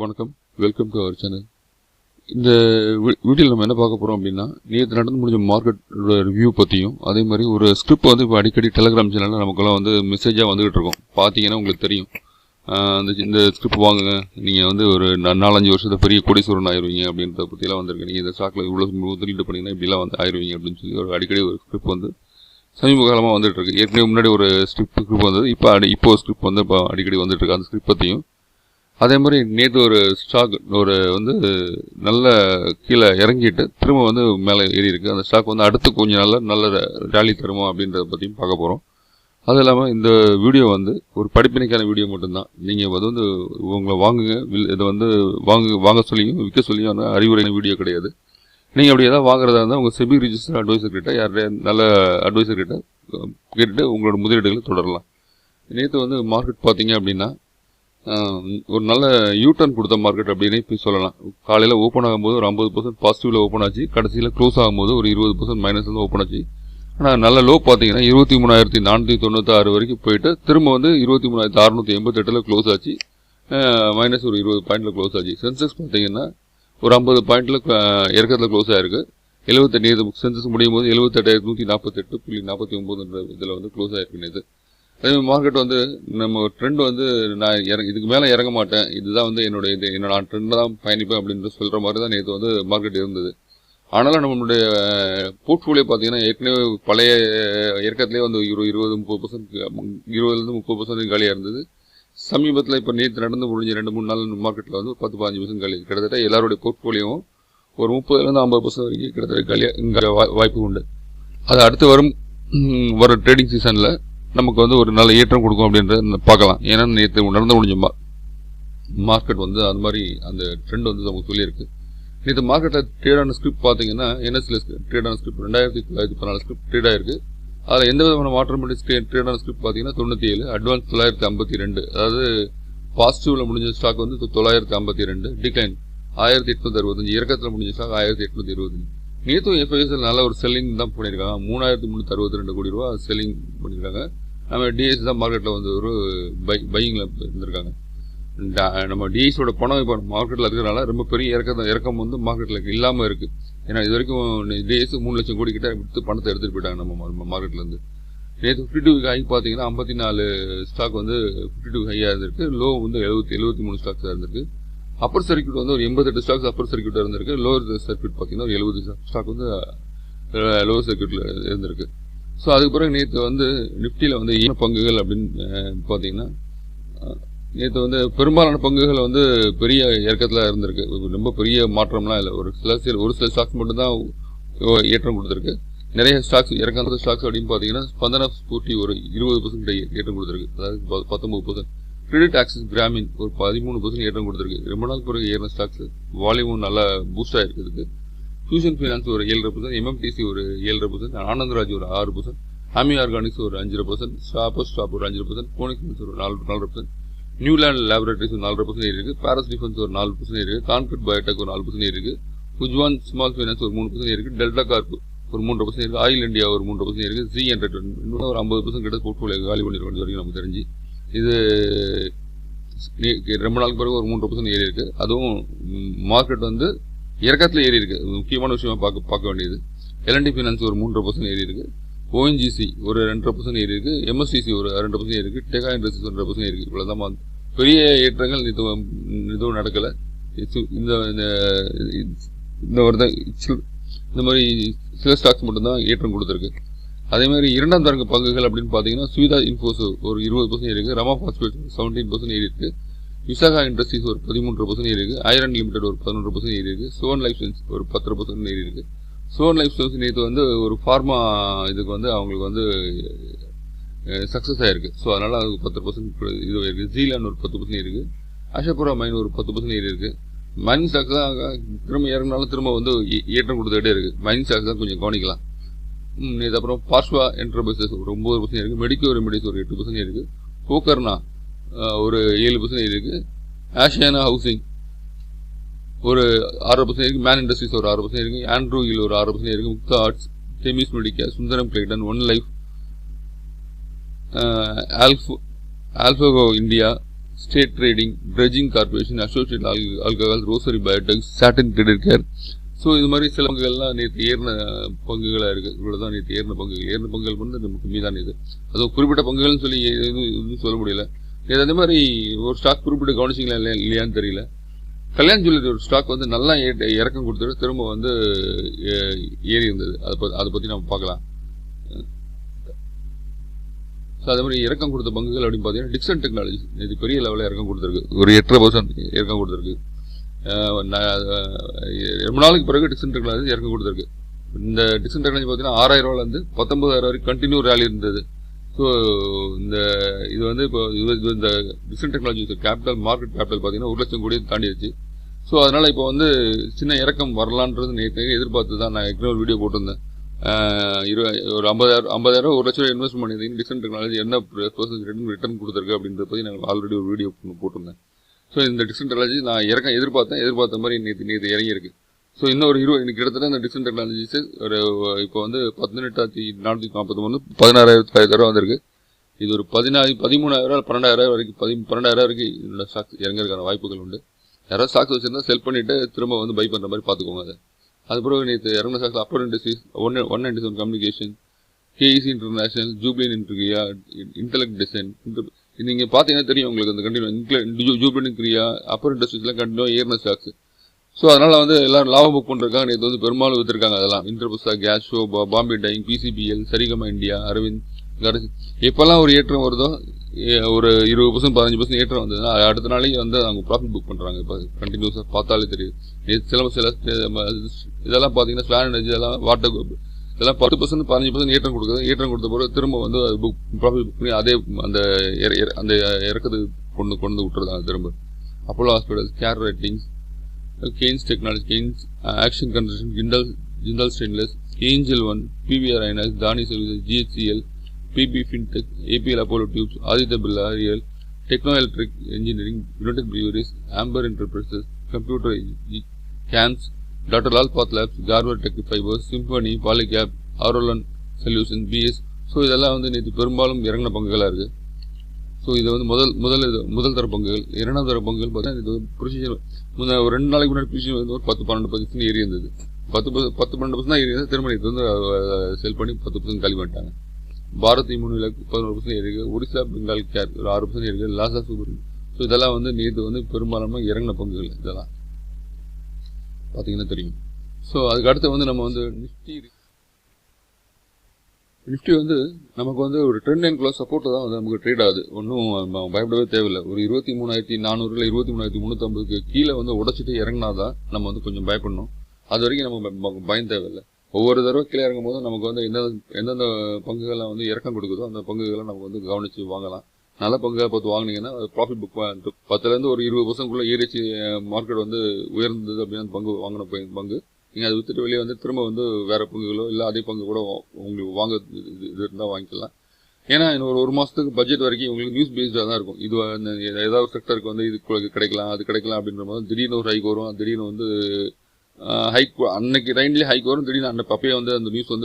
வணக்கம், welcome to our channel. இந்த வீடியோவில் நம்ம என்ன பார்க்க போகிறோம் அப்படின்னா, நேற்று நடந்து முடிஞ்ச மார்க்கெட்டோட ரிவ்யூ பற்றியும், அதே மாதிரி ஒரு ஸ்கிரிப்ட் வந்து இப்போ அடிக்கடி டெலிகிராம் சேனலில் நமக்கெல்லாம் வந்து மெசேஜாக வந்துகிட்டு இருக்கோம். பார்த்தீங்கன்னா உங்களுக்கு தெரியும், இந்த ஸ்கிரிப்ட் வாங்குங்க, நீங்கள் வந்து ஒரு 4-5 வருஷத்தை பெரிய கோடீஸ்வரன் ஆயிடுவீங்க அப்படின்றத பற்றிலாம் வந்திருக்கு. நீங்கள் இந்த ஸ்டாக்கில் இவ்வளோ முதலீடு பண்ணிங்கன்னா இப்படிலாம் வந்து ஆயிடுவீங்க அப்படின்னு சொல்லி ஒரு அடிக்கடி ஒரு ஸ்கிரிப்ட் வந்து சமீப காலமாக வந்துட்டு இருக்கு. ஏற்கனவே முன்னாடி ஒரு ஸ்கிரிப்ட் வந்தது, இப்போ ஸ்கிரிப்ட் வந்து இப்போ அடிக்கடி வந்துட்டு இருக்கு. அந்த ஸ்கிரிப்ட் பற்றியும், அதே மாதிரி நேற்று ஒரு ஸ்டாக் ஒரு வந்து நல்ல கீழே இறங்கிட்டு திரும்ப வந்து மேலே ஏறி இருக்குது. அந்த ஸ்டாக் வந்து அடுத்து கொஞ்சம் நல்ல ரேலி தருமா அப்படின்றத பற்றியும் பார்க்க போகிறோம். அது இல்லாமல் இந்த வீடியோ வந்து ஒரு படிப்பினைக்கான வீடியோ மட்டும்தான். நீங்கள் அது வந்து உங்களை வாங்குங்க, இதை வந்து வாங்க சொல்லியும் விற்க சொல்லியும் அறிவுரையான வீடியோ கிடையாது. நீங்கள் அப்படி ஏதாவது வாங்குறதா இருந்தால் உங்கள் செபி ரிஜிஸ்டர் அட்வைசர் கிட்ட யாருடைய நல்ல அட்வைசர் கிட்ட கேட்டுட்டு உங்களோட முதலீடுகளை தொடரலாம். நேற்று வந்து மார்க்கெட் பார்த்தீங்க அப்படின்னா ஒரு நல்ல யூட்டர்ன் கொடுத்த மார்க்கெட் அப்படின்னு இப்போ சொல்லலாம். காலையில் ஓப்பன் ஆகும்போது ஒரு 50% பாசிட்டிவில் ஓப்பன் ஆச்சு. கடைசியில் க்ளோஸ் ஆகும்போது ஒரு 20% மைனஸ் வந்து ஓப்பன் ஆச்சு. ஆனால் நல்ல லோ பார்த்தீங்கன்னா 23,496 வரைக்கும் போயிட்டு திரும்ப வந்து 23,688 க்ளோஸ் ஆச்சு. மைனஸ் ஒரு 20 பாயிண்டில் க்ளோஸ் ஆச்சு. சென்செக்ஸ் பார்த்தீங்கன்னா ஒரு 50 பாயிண்டில் இறக்கத்தில் க்ளோஸ் ஆகிருக்கு. 78 சென்செக்ஸ் முடியும் போது 78,148.49 இதில் வந்து க்ளோஸ் ஆகிருக்கு நேற்று. அதேமாதிரி மார்க்கெட் வந்து நம்ம ட்ரெண்ட் வந்து நான் இதுக்கு மேலே இறங்க மாட்டேன், இதுதான் வந்து என்னோட ட்ரெண்ட் தான் பயணிப்பேன் அப்படின்னு சொல்கிற மாதிரி தான் நேற்று வந்து மார்க்கெட் இருந்தது. ஆனாலும் நம்மளுடைய போர்ட்ஃபோலியோ பார்த்தீங்கன்னா ஏற்கனவே பழைய இறக்கத்துலேயே வந்து 20-30% காலியாக இருந்தது. சமீபத்தில் இப்போ நேற்று நடந்து முடிஞ்ச 2-3 நாள் மார்க்கெட்டில் வந்து 10-15% காலி. கிட்டத்தட்ட எல்லாருடைய போர்ட்ஃபோலியோவும் ஒரு 30-50% வரைக்கும் கிட்டத்தட்ட காலியாக வாய்ப்பு உண்டு. அது அடுத்து வர ட்ரேடிங் சீசனில் நமக்கு வந்து ஒரு நல்ல ஏற்றம் கொடுக்கும் அப்படின்றத பார்க்கலாம். ஏன்னா நேற்று நடந்து முடிஞ்ச மார்க்கெட் வந்து அது மாதிரி அந்த ட்ரெண்ட் வந்து நமக்கு சொல்லியிருக்கு. நேற்று மார்க்கெட்டில் ட்ரேடான ஸ்கிரிப்ட் பார்த்தீங்கன்னா என்எஸ்சியில் ட்ரேடான ஸ்கிரிப்ட் 2,914 ஸ்கிரிப்ட் ட்ரேட் ஆயிருக்கு. அதில் எந்த விதமான மாற்றம் பண்ணி ட்ரேடான ஸ்கிரிப்ட் பார்த்தீங்கன்னா 97, அட்வான்ஸ் 952. அதாவது பாசிட்டிவில் முடிஞ்ச ஸ்டாக் வந்து 952, டிக்ளைன் 1,865, இறக்கத்தில் முடிஞ்ச ஸ்டாக் 1,825. நேற்று எஃப்ஐஎஸ்எல் நல்ல ஒரு செல்லிங் தான் பண்ணியிருக்காங்க. 3,362 கோடி ரூபா செல்லிங் பண்ணியிருக்காங்க. நம்ம டிஎஸ் தான் மார்க்கெட்டில் வந்து ஒரு பையிங்கில் இருந்திருக்காங்க. நம்ம டிஎஸோட பணம் இப்போ மார்க்கெட்டில் இருக்கிறனால ரொம்ப பெரிய இறக்கம் வந்து மார்க்கெட்டில் இல்லாமல் இருக்குது. ஏன்னா இது வரைக்கும் டிஎஸ் 3 லட்சம் கோடி கிட்ட விற்று பணத்தை எடுத்துகிட்டு போயிட்டாங்க நம்ம மார்க்கெட்லேருந்து. நேற்று 52 வீக் ஹை பார்த்தீங்கன்னா 54 ஸ்டாக் வந்து 52 ஹையாக இருந்திருக்கு. லோ வந்து 73 ஸ்டாக்ஸாக இருந்திருக்கு. அப்பர் சர்க்யூட் வந்து ஒரு 88 ஸ்டாக்ஸ் அப்பர் சர்க்யூட்டாக இருந்திருக்கு. லோவர் சர்க்யூட் பார்த்தீங்கன்னா ஒரு 70 ஸ்டாக் வந்து லோவர் சர்க்யூட்டில் இருந்திருக்கு. ஸோ அதுக்கு பிறகு நேற்று வந்து நிஃப்டியில் வந்து என்ன பங்குகள் அப்படின்னு பார்த்தீங்கன்னா, நேற்று வந்து பெரும்பாலான பங்குகள் வந்து பெரிய இறக்கத்தில் இருந்திருக்கு. ரொம்ப பெரிய மாற்றம்லாம் இல்லை. ஒரு சில ஸ்டாக்ஸ் மட்டும்தான் ஏற்றம் கொடுத்துருக்கு. நிறைய ஸ்டாக்ஸ் இறக்காத ஸ்டாக்ஸ் அப்படின்னு பார்த்தீங்கன்னா ஸ்பந்தனா ஸ்பூர்த்தி ஒரு 20% ஏற்றம் கொடுத்துருக்கு. அதாவது 19%. கிரெடிட் ஆக்சிஸ் கிராமின் ஒரு 13% ஏற்றம் கொடுத்துருக்கு. ரொம்ப நாள் பிறகு ஏறின ஸ்டாக்ஸ், வால்யூமும் நல்லா பூஸ்ட் ஆகிருக்குதுக்கு. ஃபியூஷன் ஃபைனான்ஸ் ஒரு 7%, எம்எம்டிசி ஒரு 7%, ஆனந்தராஜ் ஒரு 6%, ஆமி ஆர்கானிக்ஸ் ஒரு 5%, ஸ்டாப் ஒரு 5%, போனிக்ஸ் ஒரு 4%, நியூலாண்ட் லேபரேட்டரிஸ் ஒரு 4% ஏறிருக்கு. பாரஸ் டிஃபென்ஸ் ஒரு 4% ஏறிருக்கு. கான்கிரீட் பயோடெக் ஒரு 4% ஏறிருக்கு. உஜ்வான் ஸ்மால் ஃபைனான்ஸ் ஒரு 3% ஏறிருக்கு. டெல்டா கார்ப் ஒரு 3% ஏறிருக்கு. ஆயில் இந்தியா ஒரு 3% ஏறிருக்கு. Z100 இன்னும் ஒரு 50% கிட்ட போர்ட்ஃபோலியோ காலி பண்ணிருக்கோம் வரைக்கும் நமக்கு தெரிஞ்சு. இது ரொம்ப நாளுக்கு பிறகு ஒரு 3% ஏறி இருக்கு. அதுவும் மார்க்கெட் வந்து இறக்கத்தில் ஏறி இருக்கு. முக்கியமான விஷயமா பார்க்க வேண்டியது. எல்என்டி ஃபைனான்ஸ் ஒரு 3% ஏறி இருக்கு. ஓஎன்ஜிசி ஒரு 2% ஏறி இருக்கு. எம்எஸ்டிசி ஒரு 2% ஏறி இருக்கு. டெகா இண்டஸ்ட்ரீஸ் 2% ஏறி இருக்கு. இவ்வளவுதான் பெரிய ஏற்றங்கள் எதுவும் நடக்கல. இந்த மாதிரி சில ஸ்டாக்ஸ் மட்டும்தான் ஏற்றம் கொடுத்துருக்கு. அதே மாதிரி இரண்டாம் தரங்க பங்குகள் அப்படின்னு பார்த்தீங்கன்னா சுவிதா இன்ஃபோஸ் ஒரு 20% ஏறிருக்கு. ரமா பாஸ்பேட் 17% ஏறி இருக்கு. விசாகா இண்டஸ்ட்ரீஸ் ஒரு 13% ஏறி இருக்கு. ஐரன் லிமிடெட் ஒரு 11% ஏறி இருக்கு. சோன் லைஃப் சயின்ஸ் ஒரு 10% ஏறி இருக்கு. சோன் லைஃப் சயின்ஸ் நேற்று வந்து ஒரு ஃபார்மா இதுக்கு வந்து அவங்களுக்கு வந்து சக்ஸஸ் ஆயிருக்கு. ஸோ அதனால அது 10% இது இருக்கு. ஜீலான் ஒரு 10% ஏறி இருக்கு. அஷபுரா மைன் ஒரு 10% ஏறி இருக்கு. மைனிங் ஸ்டாக்ஸ் தான் திரும்ப இறங்கினாலும் திரும்ப வந்து ஏற்றம் கொடுத்துக்கிட்டே இருக்கு. மைனிங் ஸ்டாக்ஸ் தான் கொஞ்சம் கவனிக்கலாம். இது அப்புறம் பார்ஸ்வா என்டர்பிரைசஸ் ஒரு 9% இருக்கு. மெடிக்கோ ரெமிடிஸ் ஒரு 8% இருக்கு. போக்கர்னா ஒரு 7% இருக்கு. ஆஷியானா ஹவுசிங் ஒரு 6% இருக்கு. மேன் இண்டஸ்ட்ரீஸ் ஒரு 6% இருக்கு. ஆண்ட்ரூயில் ஒரு 6% இருக்கு. Mukta Arts, Themis Medicare, Sundaram Clayton, One Life, ஆல்ஃபோகோ India, State Trading, Dredging Corporation, Associate Alcohol, Rossari Biotech, Satin Credit Care. So இது மாதிரி சில பங்குகள்லாம் நேற்று ஏறின பங்குகளாக இருக்குது. இவ்வளோதான் நேற்று ஏறின பங்குகள் வந்து நமக்கு மீதான இது. அதுவும் குறிப்பிட்ட பங்குகள்னு சொல்லி எதுவும் சொல்ல முடியல. இது அதே மாதிரி ஒரு ஸ்டாக் குறிப்பிட்டு கவனிச்சிங்களா இல்லையான்னு தெரியல. கல்யாண் ஜுவல்லரி ஒரு ஸ்டாக் வந்து நல்லா இறக்கம் கொடுத்துட்டு திரும்ப வந்து ஏறி இருந்தது. அதை பற்றி நம்ம பார்க்கலாம். ஸோ அதே மாதிரி இறக்கம் கொடுத்த பங்குகள் அப்படின்னு பார்த்தீங்கன்னா டிக்சன் டெக்னாலஜி இது பெரிய லெவலில் இறக்கம் கொடுத்துருக்கு. ஒரு 8% இறக்கம் கொடுத்துருக்கு. ரொம்ப நாளுக்கு பிறகு டிக்சன் டெக்னாலஜி இறக்கம் கொடுத்துருக்கு. இந்த டிக்சன் டெக்னாலஜி பார்த்தீங்கன்னா 6,000 ரூபாயிலேருந்து 19,000 வரைக்கும் கண்டினியூ ரேலி இருந்தது. ஸோ இது வந்து இப்போ இந்த டிக்சன் டெக்னாலஜி மார்க்கெட் கேபிட்டல் பார்த்தீங்கன்னா 1 லட்சம் கோடி தாண்டிடுச்சு. ஸோ அதனால் இப்போ வந்து சின்ன இறக்கம் வரலான்றது நேற்று எதிர்பார்த்து தான் நான் ஏற்கனவே ஒரு வீடியோ போட்டிருந்தேன். ஒரு 50,000 1 லட்சம் இன்வெஸ்ட் பண்ணியிருந்தீங்க டிக்சன் டெக்னாலஜி என்ன ரிட்டர்ன் கொடுத்துருக்கு அப்படின்றத பற்றி நான் ஆல்ரெடி ஒரு வீடியோ போட்டிருந்தேன். ஸோ இந்த டிக்சன் டெக்னாலஜி நான் எதிர்பார்த்த மாதிரி நேற்று இறங்கியிருக்கு. ஸோ இன்னும் ஒரு கிட்டத்தட்ட இந்த டிக்சன் டெக்னாலஜிஸ் ஒரு இப்போ வந்து 18,443 16,500 வந்திருக்கு. இது ஒரு 13,000 12,000 வரைக்கும் 12,000 வரைக்கும் இதோட ஸ்டாக்ஸ் இறங்கிறதுக்கான வாய்ப்புகள் உண்டு. யாராவது ஸ்டாக்ஸ் வச்சிருந்தா செல் பண்ணிட்டு திரும்ப வந்து பை பண்ணுற மாதிரி பார்த்துக்கோங்க. அதை அதுபோக நேற்று இறங்கின stocks Apar Industries, 197 communication, KEC International, Jubilant இன்ட்ரியா, இன்டெலெக்ட் டிசைன். நீங்கள் பார்த்தீங்கன்னா தெரியும் உங்களுக்கு அந்த கண்டினியூ ஜூப்ளின் கிரியா அப்பர் இண்டஸ்ட்ரீஸ்லாம் கண்டினியூ ஏறின ஸ்டாக்ஸ். ஸோ அதனால் வந்து எல்லாரும் லாபம் புக் பண்ணுறாங்க. நேற்று வந்து பெரும்பாலும் விற்றுருக்காங்க. அதெல்லாம் இன்டர்புஸ்டா, கேஸ் ஷோ, Bombay dyeing, PCBL, Saregama India, Arvind, கடைசி எப்போல்லாம் ஒரு ஏற்றம் வருதோ ஒரு 20% 15% ஏற்றம் வந்ததுன்னா அடுத்த நாளைக்கு வந்து அவங்க ப்ராஃபிட் புக் பண்ணுறாங்க. இப்போ கண்டினியூஸாக பார்த்தாலே தெரியுது. சில இதெல்லாம் பார்த்தீங்கன்னா ஸ்லான் எனர்ஜி, இதெல்லாம் வாட்டர், இதெல்லாம் 10% 15% ஏற்றம் கொடுக்குது. ஏற்றம் கொடுத்த பிறகு திரும்ப வந்து ப்ராஃபிட் புக் பண்ணி அதே அந்த இறக்கத்துக்கு கொண்டு விட்டுருந்தாங்க திரும்ப. Apollo Hospitals, Care Ratings, Kaynes Technology, Kaynes Action Construction, Jindal Stainless, Angel One, PVR INOX, Dhani Services, GHCL, PB Fintech, APL Apollo Tubes, Aditya Birla Real, Techno Electric Engineering, United Breweries, Amber Enterprises, computer games, doctor Lal Path Labs, Garware Tech Fibres, Symphony, Polycab, ஆரோலன் solution, பிஎஸ். So இதெல்லாம் வந்து நேற்று பெரும்பாலும் இறங்கின பங்குகளாக இருக்குது. So இது வந்து முதல் தர பங்குகள். இரண்டாம் தர பங்குகள் பார்த்தீங்கன்னா இது ப்ரொசீஜர் ஒரு 2 நாளைக்கு முன்னாடி ப்ரொசீஜர் வந்து ஒரு 10-12% ஏறி இருந்தது. 10-12% தான் ஏறி இருந்தது. திரும்ப இது வந்து செல் பண்ணி 10% காலி பண்ணிட்டாங்க. பாரத் இம்யூனில் 11% ஏறிருக்கு. ஒரிசா பெங்கால் கேர் ஒரு 6% ஏறிருக்கு. Lhasa super. ஸோ இதெல்லாம் வந்து நேற்று வந்து பெரும்பாலான இறங்கின பங்குகள். இதெல்லாம் பார்த்தீங்கன்னா தெரியும். ஸோ அதுக்கு அடுத்து வந்து நம்ம வந்து நிஃப்டி வந்து நமக்கு வந்து ஒரு ட்ரெண்ட் லைனுக்குள்ள சப்போர்ட் தான் வந்து நமக்கு ட்ரேட் ஆகுது. ஒன்றும் பயப்படவே தேவையில்லை. ஒரு 23,400 23,350 கீழே வந்து உடச்சிட்டு இறங்கினாதான் நம்ம வந்து கொஞ்சம் பயப்படணும். அது வரைக்கும் நம்ம பயம் தேவையில்லை. ஒவ்வொரு தடவை கீழே இறங்கும் போதும் நமக்கு வந்து எந்தெந்த பங்குகளை வந்து இறக்கம் கொடுக்குதோ அந்த பங்குகளை நம்ம வந்து கவனித்து வாங்கலாம். நல்ல பங்குகளை பார்த்து வாங்கினீங்கன்னா ப்ராஃபிட் புக் 10% ஒரு 20% ஏறிச்சு மார்க்கெட் வந்து உயர்ந்தது அப்படின்னு அந்த பங்கு வாங்கின பங்கு நீங்கள் அதை விற்றுட்டு வெளியே வந்து திரும்ப வந்து வேறு பங்குகளோ இல்லை அதே பங்கு கூட உங்களுக்கு வாங்க இது இருந்தால் வாங்கிக்கலாம். ஏன்னா இன்னும் ஒரு மாதத்துக்கு பட்ஜெட் வரைக்கும் உங்களுக்கு நியூஸ் பேஸ்டாக தான் இருக்கும். இது ஏதாவது ஒரு செக்டருக்கு வந்து இது கிடைக்கலாம் அது கிடைக்கலாம் அப்படின்ற மாதிரி திடீர்னு ஒரு ஹைக் வரும். திடீர்னு வந்து ஹைக் அன்னைக்கு ரைன்லேயே ஹைக் வரும். திடீர்னு அப்பயே வந்து அந்த நியூஸ்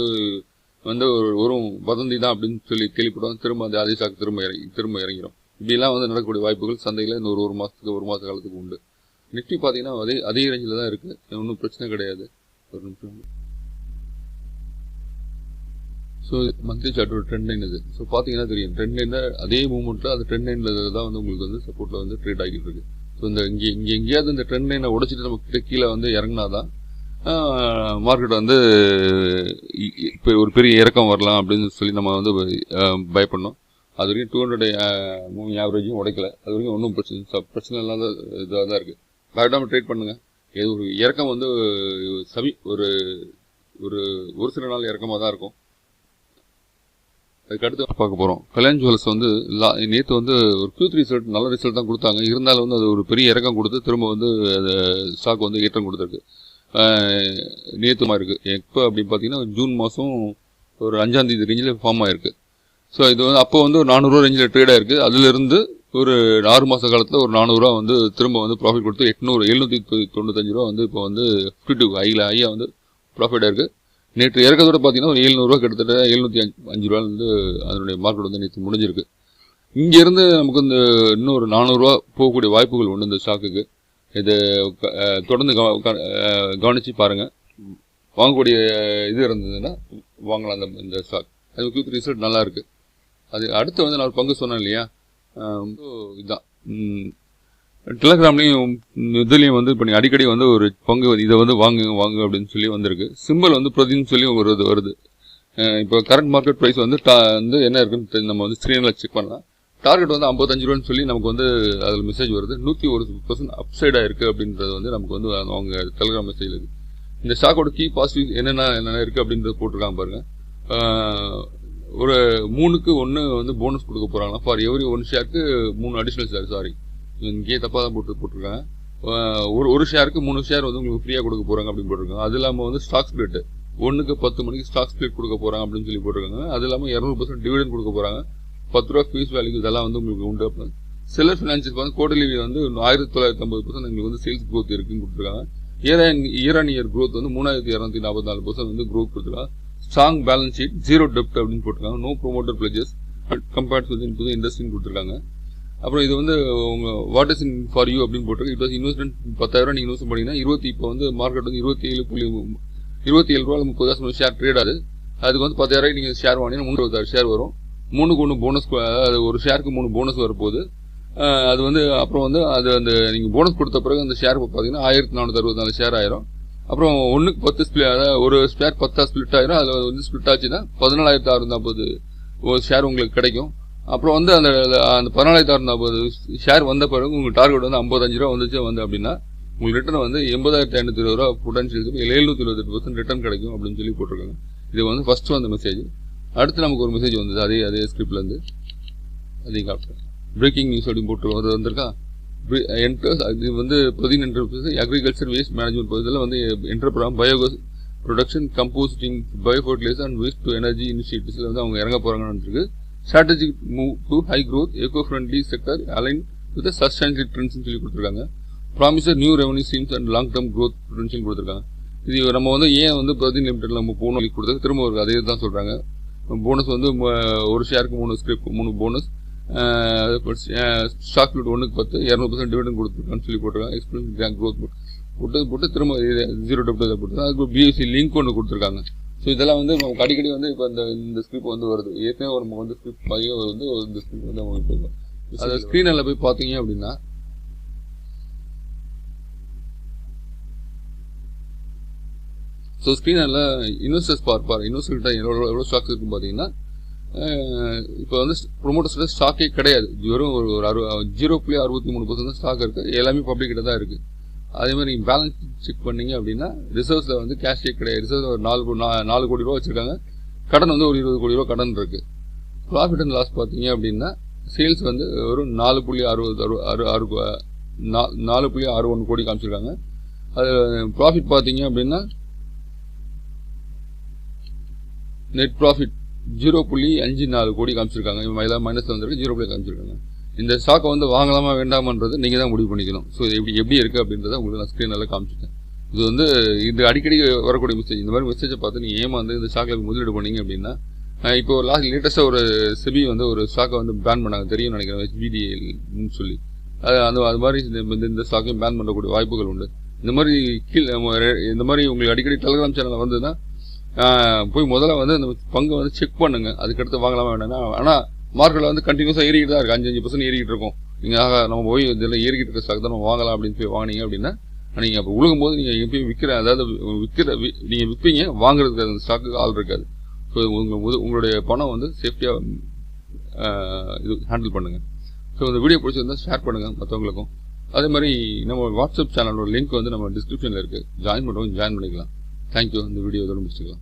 வந்து ஒரு வதந்தி தான் அப்படின்னு சொல்லி கேள்விப்படும். திரும்ப அந்த அதே ஸ்டாக் திரும்ப இறங்கிடும். இப்படிலாம் வந்து நடக்கக்கூடிய வாய்ப்புகள் சந்தையில் இந்த ஒரு மாத காலத்துக்கு உண்டு. நிஃப்டி பார்த்தீங்கன்னா அதே ரேஞ்சில் தான் இருக்குது. ஒன்றும் பிரச்சனை கிடையாது. ஒரு நிமிஷம். ஸோ மந்த்லி சார்ட் ஒரு ட்ரெண்ட் லைன் இது. ஸோ பார்த்தீங்கன்னா தெரியும் ட்ரெண்ட் லைனில் அதே மூவ்மெண்ட்டில் அது ட்ரெண்ட் லைனில் தான் வந்து உங்களுக்கு வந்து சப்போர்ட்டில் வந்து ட்ரேட் ஆகிட்டு இருக்கு. ஸோ இங்கே எங்கேயாவது இந்த ட்ரெண்ட் லைனை உடைச்சிட்டு நமக்கு கீழே வந்து இறங்கினாதான் மார்க்கெட் வந்து இப்போ ஒரு பெரிய இறக்கம் வரலாம் அப்படின்னு சொல்லி நம்ம வந்து பயப்படணும். அது வரைக்கும் 200 மூவிங் ஆவரேஜும் உடைக்கல. அது வரைக்கும் ஒன்றும் பிரச்சனை இல்லாத இதாக தான் இருக்குது. பயப்படாமல் ட்ரேட் பண்ணுங்கள். இது ஒரு இறக்கம் வந்து ஒரு சில நாள் இறக்கமாக தான் இருக்கும். அதுக்கு அடுத்து பார்க்க போகிறோம். கல்யாண் ஜுவல்ஸ் வந்து நேற்று வந்து ஒரு Q3 ரிசல்ட் நல்ல ரிசல்ட் தான் கொடுத்தாங்க. இருந்தாலும் வந்து அது ஒரு பெரிய இறக்கம் கொடுத்து திரும்ப வந்து அது ஸ்டாக் வந்து ஏற்றம் கொடுத்துருக்கு. நேற்றுமா இருக்குது. எப்போ அப்படின்னு பார்த்தீங்கன்னா ஜூன் மாதம் ஒரு 5ஆம் தேதி ரேஞ்சில் ஃபார்ம் ஆகிருக்கு. ஸோ இது வந்து அப்போ வந்து ஒரு 400 ரேஞ்சில் ட்ரேட் ஆகிருக்கு. அதிலிருந்து ஒரு 6 மாத காலத்தில் ஒரு 400 ரூபா வந்து திரும்ப வந்து ப்ராஃபிட் கொடுத்து 795 ரூபா வந்து இப்போ வந்து 52 ஹையாக வந்து ப்ராஃபிட் ஆயிருக்கு. நேற்று இறக்கத்தோட பார்த்தீங்கன்னா ஒரு 700 ரூபா கிட்டத்தட்ட 705 ரூபா வந்து அதனுடைய மார்க்கெட் வந்து நேற்று முடிஞ்சிருக்கு. இங்கேருந்து நமக்கு இந்த இன்னொரு 400 ரூபா போகக்கூடிய வாய்ப்புகள் உண்டு இந்த ஸ்டாக்குக்கு. இதை தொடர்ந்து கவனித்து பாருங்கள். வாங்கக்கூடிய இது இருந்ததுன்னா வாங்கலாம் இந்த ஸ்டாக். அது குயிக் ரிசல்ட் நல்லா இருக்குது. அது அடுத்து வந்து நான் ஒரு பங்கு சொன்னேன் இல்லையா, இதுதான் டெலகிராம்லேயும் இதுலேயும் வந்து இப்போ அடிக்கடி வந்து ஒரு பங்கு இதை வந்து வாங்கு அப்படின்னு சொல்லி வந்திருக்கு. சிம்பிள் வந்து பிரதின்னு சொல்லி வருது. இப்போ கரண்ட் மார்க்கெட் ப்ரைஸ் வந்து என்ன இருக்குன்னு நம்ம வந்து ஸ்க்ரீனில் செக் பண்ணலாம். டார்கெட் வந்து 55 ரூபான்னு சொல்லி நமக்கு வந்து அதில் மெசேஜ் வருது. 101% அப்சைடாக இருக்குது அப்படின்றது வந்து நமக்கு வந்து அவங்க டெலகிராம் மெசேஜ் இருக்குது. இந்த ஸ்டாக்கோட கீ பாசிட்டிவ் என்னென்ன இருக்குது அப்படின்றத போட்டிருக்காங்க பாருங்கள். ஒரு 3க்கு 1 வந்து போனஸ் கொடுக்க போகிறாங்களா. For every 1 ஷேருக்கு 3 additional share. Sorry, இங்கேயே தப்பாக தான் போட்டிருக்காங்க. ஒரு ஷேருக்கு 3 ஷேர் வந்து உங்களுக்கு ஃப்ரீயாக கொடுக்க போகிறாங்க அப்படின்னு போட்டிருக்காங்க. அது இல்லாமல் வந்து ஸ்டாக் ஸ்பிளிட் 1க்கு 10 மணிக்கு ஸ்டாக் ஸ்பிளிட் கொடுக்க போகிறாங்க அப்படின்னு சொல்லி போட்டிருக்காங்க. அது இல்லாமல் 200% டிவிடெண்ட் கொடுக்க போகிறாங்க. 10 ரூபா ஃபீஸ் வேல்யூ இதெல்லாம் வந்து உங்களுக்கு உண்டு. அப்படின்னு சிலர் ஃபினான்சியல்ஸ் வந்து குவார்டர்லி வந்து 1950% எங்களுக்கு வந்து சேல்ஸ் க்ரோத் இருக்குன்னு கொடுத்துருக்காங்க. இயர் ஆன் இயர் க்ரோத் வந்து 3244% வந்து க்ரோத் கொடுத்துருக்காங்க. ஸ்ட்ராங் பேலன்ஸ் ஷீட், 0 டெப்ட் அப்படின்னு போட்டிருக்காங்க. நோ ப்ரொமோட்டர் பிளேஜஸ் கம்பேர்ட் டு இண்டஸ்ட்ரின்னு கொடுத்துருக்காங்க. அப்புறம் இது வந்து உங்கள் what is in for you அப்படின்னு போட்டிருக்கு. இப்போ இன்வெஸ்ட்மெண்ட் 10,000 நீங்கள் இன்வெஸ்ட் பண்ணிங்கன்னா இப்போ வந்து மார்க்கெட் வந்து 27 ரூபா 30,000 ஷேர் ட்ரேட் ஆகுது. அதுக்கு வந்து 10,000 நீங்கள் ஷேர் வாங்கினீங்கன்னா 326 ஷேர் வரும். 3க்கு 1 போனஸ், அது ஒரு ஷேருக்கு 3 போனஸ் வரப்போகுது. அது வந்து அப்புறம் வந்து அது அந்த நீங்கள் போனஸ் கொடுத்த பிறகு அந்த ஷேர் பார்த்தீங்கன்னா 1464 ஷேர் ஆயிரும். அப்புறம் 1க்கு 10 ஸ்பிளிட், அதாவது ஒரு ஷேர் 10 ஸ்பிளிட் ஆயிரும். அதில் வந்து ஸ்பிளிட் ஆச்சுன்னா 14,640 ஒரு ஷேர் உங்களுக்கு கிடைக்கும். அப்புறம் வந்து அந்த 14,640 ஷேர் வந்த பிறகு உங்களுக்கு டார்கெட் வந்து 55 ரூபா வந்துச்சு அப்படின்னா உங்களுக்கு ரிட்டர்ன் வந்து 80,520 ரூபா பொட்டன்ஷியல் 728% ரிட்டர்ன் கிடைக்கும் அப்படின்னு சொல்லி போட்டிருக்காங்க. இது வந்து ஃபர்ஸ்ட் வந்த மெசேஜ். அடுத்து நமக்கு ஒரு மெசேஜ் வந்தது அதே ஸ்கிரிப்ட்லேருந்து. அதையும் காட்டுறேன். பிரேக்கிங் நியூஸ் அப்படின்னு போட்டு வந்திருக்கா. இது வந்து பிரதீன் என்டர்பிரைஸ் அக்ரிகல்ச்சர் வேஸ்ட் மேனேஜ்மெண்ட் பகுதியில் வந்து என்டர்பிராம் biogas production composting bio fertiliser and waste to energy இனிஷியேட்டிவ்ஸில் வந்து அவங்க இறங்க போகிறாங்கன்னு இருக்கு. Strategic move to high growth eco friendly sector align with sustainable ட்ரெண்ட்ஸ்னு சொல்லி கொடுத்துருக்காங்க. Promises new revenue streams and long term growth potential கொடுத்துருக்காங்க. இது நம்ம வந்து ஏன் வந்து பிரதீன் லிமிடெட் நம்ம போகணும் கொடுத்தது திரும்ப ஒரு அதே தான் சொல்கிறாங்க. போனஸ் வந்து ஒரு ஷேருக்கு 3 போனஸ், ஸ்டாக் ஸ்பிளிட் 1க்கு 10, 200% டிவிடெண்ட் கொடுத்துருக்கான்னு சொல்லி போட்டிருக்காங்க. எக்ஸ்பீரியன்ஸ் க்ரோத் போட்டு திரும்ப 0 டெப்ட் போட்டுருக்காங்க. அதுக்கு பிஎஸ்சி லிங்க் ஒன்று கொடுத்துருக்காங்க. ஸோ இதெல்லாம் வந்து நமக்கு அடிக்கடி வந்து இப்போ இந்த ஸ்கிரிப்ட் வந்து வருது. ஏற்கனவே நம்ம வந்து ஸ்கிரிப்ட் வந்து இந்த ஸ்கிரிப்ட் வந்து அவங்க அதை ஸ்க்ரீனில் போய் பார்த்தீங்க அப்படின்னா ஸோ ஸ்க்ரீனில் இன்வெஸ்டர்ஸ் பார்ப்பார். இன்வெஸ்டர்கிட்ட எவ்வளோ ஸ்டாக்ஸ் இருக்குன்னு பார்த்தீங்கன்னா இப்போ வந்து ப்ரொமோட்டர்ஸில் ஸ்டாக்கே கிடையாது. வெறும் ஒரு 0.63% தான் ஸ்டாக் இருக்குது. எல்லாமே பப்ளிக் கிட்ட தான் இருக்குது. அதே மாதிரி நீங்கள் பேலன்ஸ் செக் பண்ணீங்க அப்படின்னா ரிசர்வ்ஸில் வந்து கேஷே கிடையாது. ரிசர்வ் ஒரு 4 கோடி ரூபா வச்சுருக்காங்க. கடன் வந்து ஒரு 20 கோடி ரூபா கடன் இருக்குது. ப்ராஃபிட் அண்ட் லாஸ் பார்த்தீங்க அப்படின்னா சேல்ஸ் வந்து ஒரு 4.61 கோடி காமிச்சிருக்காங்க. அது ப்ராஃபிட் பார்த்தீங்க அப்படின்னா நெட் ப்ராஃபிட் 0.54 கோடி காமிச்சிருக்காங்க. மைனஸில் வந்துருக்கு 0 காமிச்சிருக்காங்க. இந்த ஸ்டாக்கை வந்து வாங்கலாமா வேண்டாமன்றது நீங்கள் தான் முடிவு பண்ணிக்கணும். ஸோ இது எப்படி இருக்குது அப்படின்றத உங்களுக்கு நான் ஸ்க்ரீனில் காமிச்சிட்டேன். இது வந்து இது அடிக்கடி வரக்கூடிய மெசேஜ். இந்த மாதிரி மெசேஜை பார்த்து நீங்கள் ஏமாந்து இந்த ஸ்டாக்கில் முதலீடு பண்ணீங்க அப்படின்னா இப்போ லேட்டஸ்ட்டாக ஒரு செபி வந்து ஒரு ஸ்டாக்கை வந்து பேன் பண்ணாங்க, தெரியும் நினைக்கிறேன், HBDLன்னு சொல்லி. அது மாதிரி இந்த ஸ்டாக்கையும் பேன் பண்ணக்கூடிய வாய்ப்புகள் உண்டு. இந்த மாதிரி உங்களுக்கு அடிக்கடி டெலிகிராம் சேனலில் வந்ததுன்னா போய் முதல்ல வந்து அந்த பங்கை வந்து செக் பண்ணுங்க. அதுக்கடுத்து வாங்கலாமா வேண்டாம்னா. ஆனால் மார்க்கெட்டில் வந்து கண்டினியூஸாக ஏறிக்கிட்டு தான் இருக்குது. 5% ஏறிக்கிட்டு இருக்கும். நீங்கள் நம்ம போய் இதெல்லாம் ஏறிக்கிட்டு இருக்க ஸ்டாக் தான் நம்ம வாங்கலாம் அப்படின்னு போய் வாங்கினீங்க அப்படின்னா நீங்கள் அப்போ உழுகும் போது நீங்கள் எப்பயும் நீங்கள் விற்பீங்க, வாங்குறதுக்கு அந்த ஸ்டாக்கு ஆள் இருக்காது. ஸோ உங்களுடைய பணம் வந்து சேஃப்டியாக இது ஹேண்டில் பண்ணுங்கள். ஸோ இந்த வீடியோ பிடிச்சிருந்தால் ஷேர் பண்ணுங்கள் மற்றவங்களுக்கும். அதே மாதிரி நம்ம வாட்ஸ்அப் சேனலோட லிங்க் வந்து நம்ம டிஸ்கிரிப்ஷனில் இருக்குது. ஜாயின் பண்ணிக்கலாம். தேங்க்யூ. இந்த வீடியோ இதோட முடிச்சுக்கலாம்.